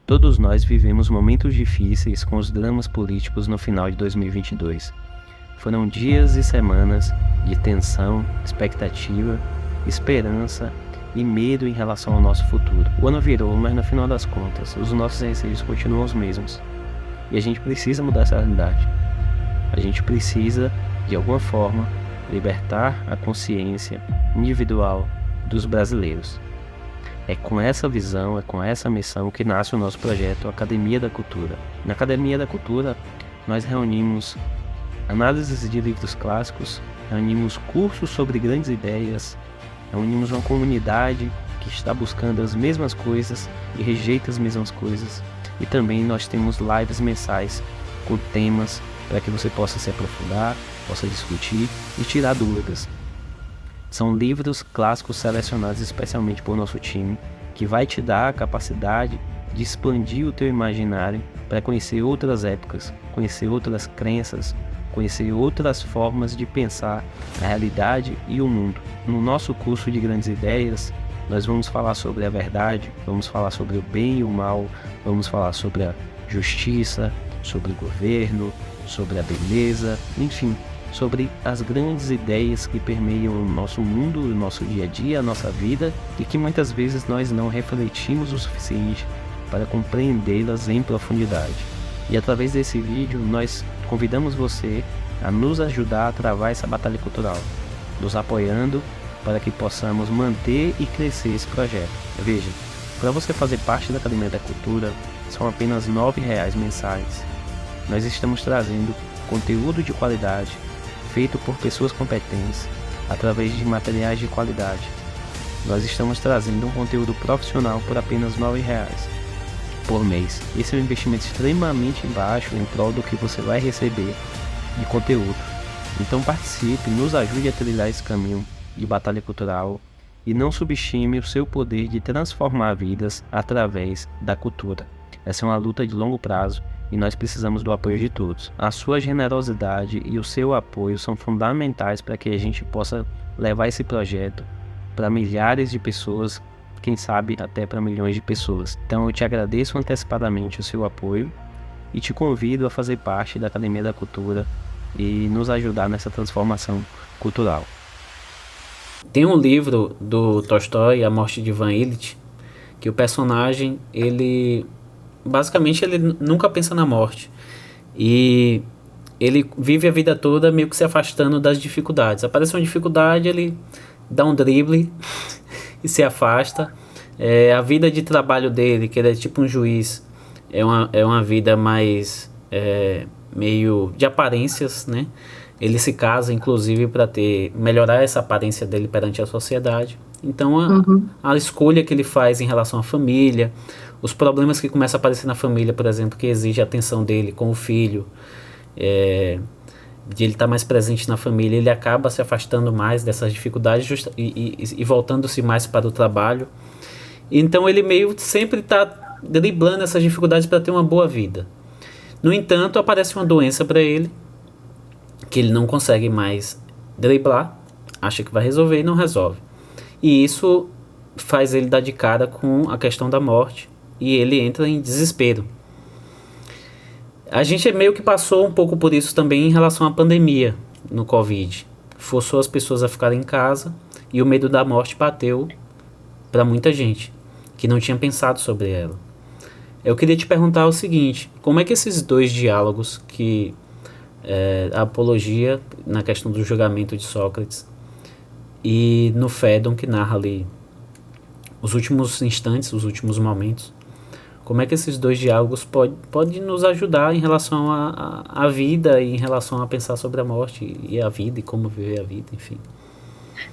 Todos nós vivemos momentos difíceis com os dramas políticos no final de 2022. Foram dias e semanas de tensão, expectativa, esperança e medo em relação ao nosso futuro. O ano virou, mas no final das contas, os nossos receios continuam os mesmos. E a gente precisa mudar essa realidade. A gente precisa, de alguma forma, libertar a consciência individual dos brasileiros. É com essa visão, é com essa missão que nasce o nosso projeto Academia da Cultura. Na Academia da Cultura, nós reunimos análises de livros clássicos, reunimos cursos sobre grandes ideias, reunimos uma comunidade que está buscando as mesmas coisas e rejeita as mesmas coisas. E também nós temos lives mensais com temas para que você possa se aprofundar, possa discutir e tirar dúvidas. São livros clássicos selecionados especialmente por nosso time, que vai te dar a capacidade de expandir o teu imaginário para conhecer outras épocas, conhecer outras crenças, conhecer outras formas de pensar a realidade e o mundo. No nosso curso de Grandes Ideias, nós vamos falar sobre a verdade, vamos falar sobre o bem e o mal, vamos falar sobre a justiça, sobre o governo, sobre a beleza, enfim, sobre as grandes ideias que permeiam o nosso mundo, o nosso dia a dia, a nossa vida, e que muitas vezes nós não refletimos o suficiente para compreendê-las em profundidade. E através desse vídeo, nós convidamos você a nos ajudar a travar essa batalha cultural, nos apoiando para que possamos manter e crescer esse projeto. Veja, para você fazer parte da Academia da Cultura, são apenas R$ 9,00 mensais. Nós estamos trazendo conteúdo de qualidade, feito por pessoas competentes, através de materiais de qualidade. Nós estamos trazendo um conteúdo profissional por apenas R$ 9,00 por mês. Esse é um investimento extremamente baixo em prol do que você vai receber de conteúdo. Então participe, nos ajude a trilhar esse caminho de batalha cultural e não subestime o seu poder de transformar vidas através da cultura. Essa é uma luta de longo prazo e nós precisamos do apoio de todos. A sua generosidade e o seu apoio são fundamentais para que a gente possa levar esse projeto para milhares de pessoas, quem sabe até para milhões de pessoas. Então eu te agradeço antecipadamente o seu apoio e te convido a fazer parte da Academia da Cultura e nos ajudar nessa transformação cultural. Tem um livro do Tolstói, A Morte de Ivan Ilitch, que o personagem, ele nunca pensa na morte. E ele vive a vida toda meio que se afastando das dificuldades. Aparece uma dificuldade, ele dá um drible e se afasta. A vida de trabalho dele, que ele é tipo um juiz, é uma vida mais meio de aparências, né? Ele se casa, inclusive, para melhorar essa aparência dele perante a sociedade. Então, a escolha que ele faz em relação à família, os problemas que começam a aparecer na família, por exemplo, que exige a atenção dele com o filho, de ele estar mais presente na família, ele acaba se afastando mais dessas dificuldades e voltando-se mais para o trabalho. Então, ele meio sempre está driblando essas dificuldades para ter uma boa vida. No entanto, aparece uma doença para ele, que ele não consegue mais driblar, acha que vai resolver e não resolve. E isso faz ele dar de cara com a questão da morte e ele entra em desespero. A gente meio que passou um pouco por isso também em relação à pandemia no Covid. Forçou as pessoas a ficarem em casa e o medo da morte bateu para muita gente que não tinha pensado sobre ela. Eu queria te perguntar o seguinte: como é que esses dois diálogos, que a apologia na questão do julgamento de Sócrates e no Fédon, que narra ali os últimos instantes, os últimos momentos, como é que esses dois diálogos podem nos ajudar em relação à vida e em relação a pensar sobre a morte e a vida e como viver a vida, enfim.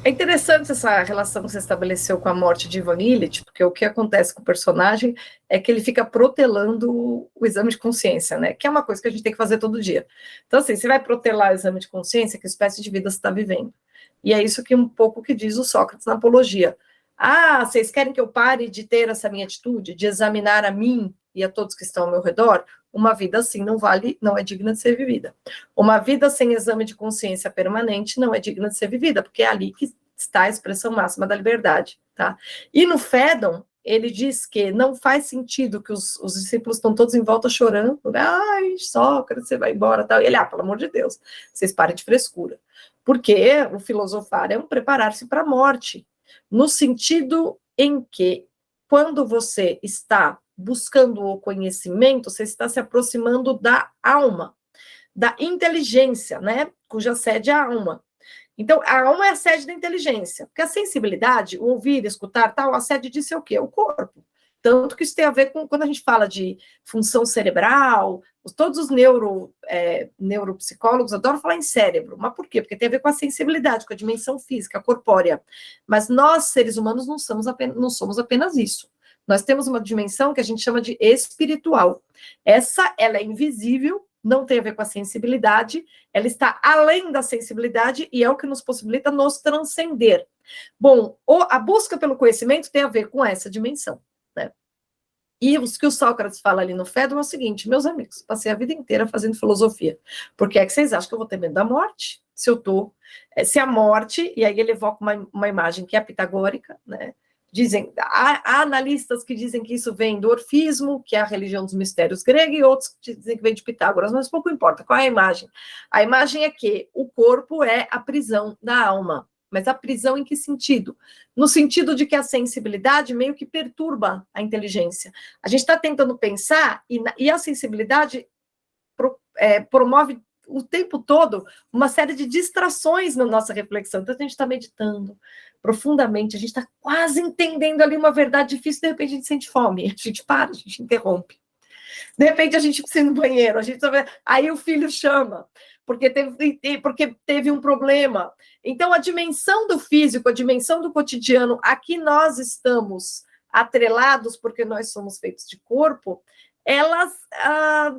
É interessante essa relação que você estabeleceu com a morte de Ivan Ilitch, porque o que acontece com o personagem é que ele fica protelando o exame de consciência, né? Que é uma coisa que a gente tem que fazer todo dia. Então, assim, você vai protelar o exame de consciência, que espécie de vida você está vivendo. E é isso que um pouco que diz o Sócrates na Apologia. Ah, vocês querem que eu pare de ter essa minha atitude, de examinar a mim e a todos que estão ao meu redor? Uma vida assim não vale, não é digna de ser vivida. Uma vida sem exame de consciência permanente não é digna de ser vivida, porque é ali que está a expressão máxima da liberdade, tá? E no Fédon, ele diz que não faz sentido que os discípulos estão todos em volta chorando, né? Ai, Sócrates, você vai embora, tal. E ele, pelo amor de Deus, vocês parem de frescura. Porque o filosofar é um preparar-se para a morte, no sentido em que, quando você está buscando o conhecimento, você está se aproximando da alma, da inteligência, né? Cuja sede é a alma. Então, a alma é a sede da inteligência, porque a sensibilidade, o ouvir, escutar, tal, a sede disso é o quê? O corpo. Tanto que isso tem a ver com, quando a gente fala de função cerebral, todos os neuropsicólogos adoram falar em cérebro, mas por quê? Porque tem a ver com a sensibilidade, com a dimensão física, corpórea. Mas nós, seres humanos, não somos apenas isso. Nós temos uma dimensão que a gente chama de espiritual. Ela é invisível, não tem a ver com a sensibilidade, ela está além da sensibilidade e é o que nos possibilita nos transcender. Bom, a busca pelo conhecimento tem a ver com essa dimensão, né? E o que o Sócrates fala ali no Fédon é o seguinte: meus amigos, passei a vida inteira fazendo filosofia. Por que é que vocês acham que eu vou ter medo da morte? Se a morte, e aí ele evoca uma imagem que é pitagórica, né? Há analistas que dizem que isso vem do orfismo, que é a religião dos mistérios grega, e outros que dizem que vem de Pitágoras, mas pouco importa. Qual é a imagem? A imagem é que o corpo é a prisão da alma. Mas a prisão em que sentido? No sentido de que a sensibilidade meio que perturba a inteligência. A gente está tentando pensar, e a sensibilidade promove o tempo todo uma série de distrações na nossa reflexão. Então, a gente está meditando profundamente, a gente está quase entendendo ali uma verdade difícil, de repente a gente sente fome, a gente para, a gente interrompe. De repente a gente precisa ir no banheiro, aí o filho chama, porque teve um problema. Então, a dimensão do físico, a dimensão do cotidiano, a que nós estamos atrelados, porque nós somos feitos de corpo, elas,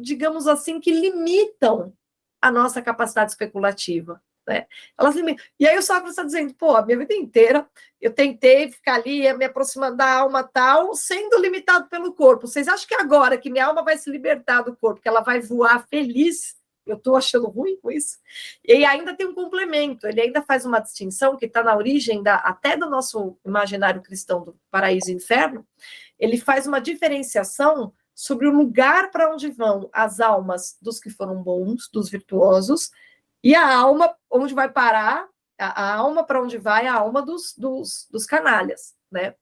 digamos assim, que limitam a nossa capacidade especulativa, né? Elas limitam. E aí o Sócrates está dizendo, pô, a minha vida inteira eu tentei ficar ali, me aproximando da alma tal, sendo limitado pelo corpo. Vocês acham que agora que minha alma vai se libertar do corpo, que ela vai voar feliz, eu estou achando ruim com isso? E ainda tem um complemento, ele ainda faz uma distinção que está na origem até do nosso imaginário cristão do paraíso e inferno. Ele faz uma diferenciação sobre o lugar para onde vão as almas dos que foram bons, dos virtuosos, e a alma onde vai parar, a alma para onde vai, a alma dos canalhas, né?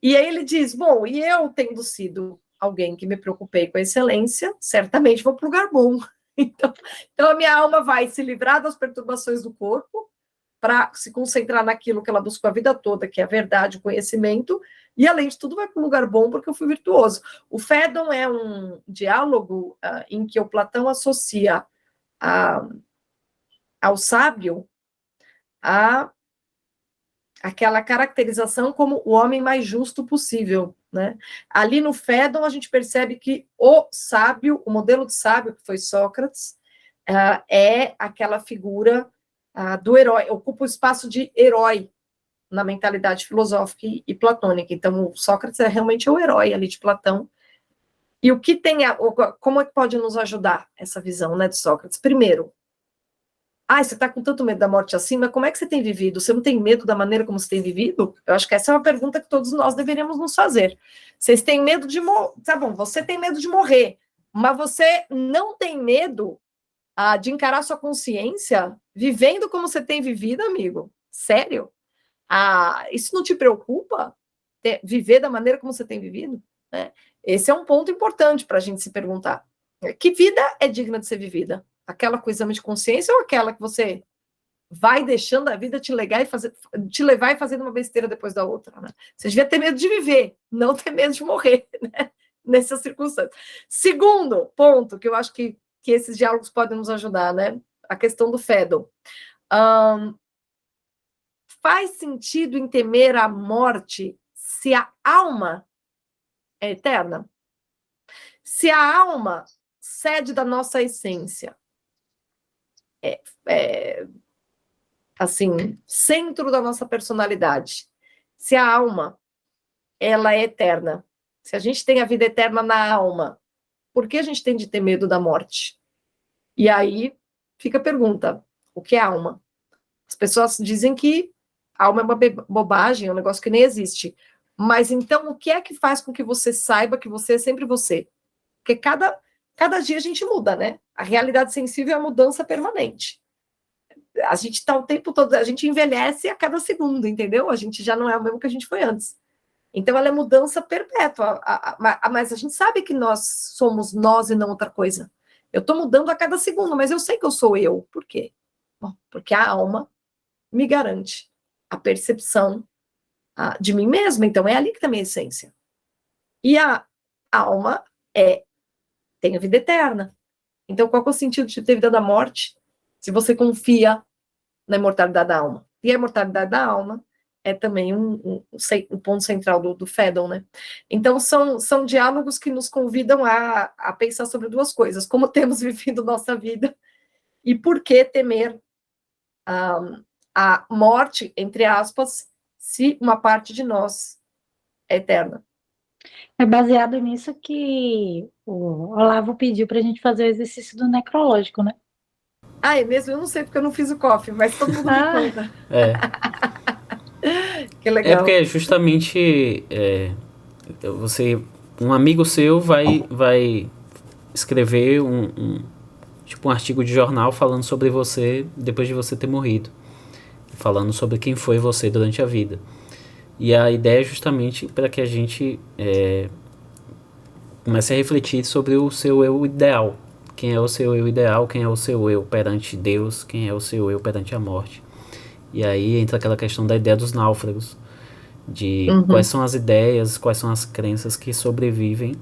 E aí ele diz, bom, e eu tendo sido alguém que me preocupei com a excelência, certamente vou para o lugar bom. Então a minha alma vai se livrar das perturbações do corpo, para se concentrar naquilo que ela buscou a vida toda, que é a verdade, o conhecimento, e, além de tudo, vai para um lugar bom porque eu fui virtuoso. O Fédon é um diálogo em que o Platão associa ao sábio aquela caracterização como o homem mais justo possível, né? Ali no Fédon, a gente percebe que o sábio, o modelo de sábio, que foi Sócrates, é aquela figura do herói, ocupa o espaço de herói na mentalidade filosófica e platônica. Então, o Sócrates é realmente o herói ali de Platão. E o que tem, como é que pode nos ajudar essa visão, né, de Sócrates? Primeiro, você está com tanto medo da morte assim, mas como é que você tem vivido? Você não tem medo da maneira como você tem vivido? Eu acho que essa é uma pergunta que todos nós deveríamos nos fazer. Vocês têm medo de morrer? Tá bom, você tem medo de morrer, mas você não tem medo de encarar sua consciência vivendo como você tem vivido, amigo? Sério? Isso não te preocupa? Viver da maneira como você tem vivido? Né? Esse é um ponto importante para a gente se perguntar. Que vida é digna de ser vivida? Aquela com exame de consciência ou aquela que você vai deixando a vida te levar e fazendo uma besteira depois da outra? Né? Você devia ter medo de viver, não ter medo de morrer, né? Nessas circunstâncias. Segundo ponto, que eu acho que esses diálogos podem nos ajudar, né? A questão do Fédon. Faz sentido em temer a morte se a alma é eterna? Se a alma cede da nossa essência, assim, centro da nossa personalidade, se a alma ela é eterna, se a gente tem a vida eterna na alma, por que a gente tem de ter medo da morte? E aí fica a pergunta, o que é alma? As pessoas dizem que alma é uma bobagem, é um negócio que nem existe. Mas então, o que é que faz com que você saiba que você é sempre você? Porque cada dia a gente muda, né? A realidade sensível é a mudança permanente. A gente está o tempo todo, a gente envelhece a cada segundo, entendeu? A gente já não é o mesmo que a gente foi antes. Então, ela é mudança perpétua. Mas a gente sabe que nós somos nós e não outra coisa. Eu estou mudando a cada segundo, mas eu sei que eu sou eu. Por quê? Bom, porque a alma me garante a percepção de mim mesma. Então, é ali que está a minha essência. E a alma tem a vida eterna. Então, qual é o sentido de ter vida da morte se você confia na imortalidade da alma? E a imortalidade da alma é também um ponto central do Faddon, né? Então, são diálogos que nos convidam a pensar sobre duas coisas: como temos vivido nossa vida e por que temer a morte, entre aspas, se uma parte de nós é eterna. É baseado nisso que o Olavo pediu para a gente fazer o exercício do necrológico, né? É mesmo? Eu não sei porque eu não fiz o coffee, mas todo mundo me conta. Que legal. É porque justamente um amigo seu vai escrever tipo um artigo de jornal falando sobre você depois de você ter morrido, falando sobre quem foi você durante a vida. E a ideia é justamente para que a gente comece a refletir sobre o seu eu ideal. Quem é o seu eu ideal, quem é o seu eu perante Deus, quem é o seu eu perante a morte. E aí entra aquela questão da ideia dos náufragos, de quais são as ideias, quais são as crenças que sobrevivem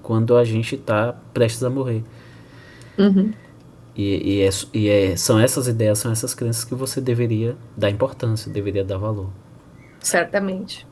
quando a gente está prestes a morrer. São essas ideias, são essas crenças que você deveria dar importância, deveria dar valor. Certamente.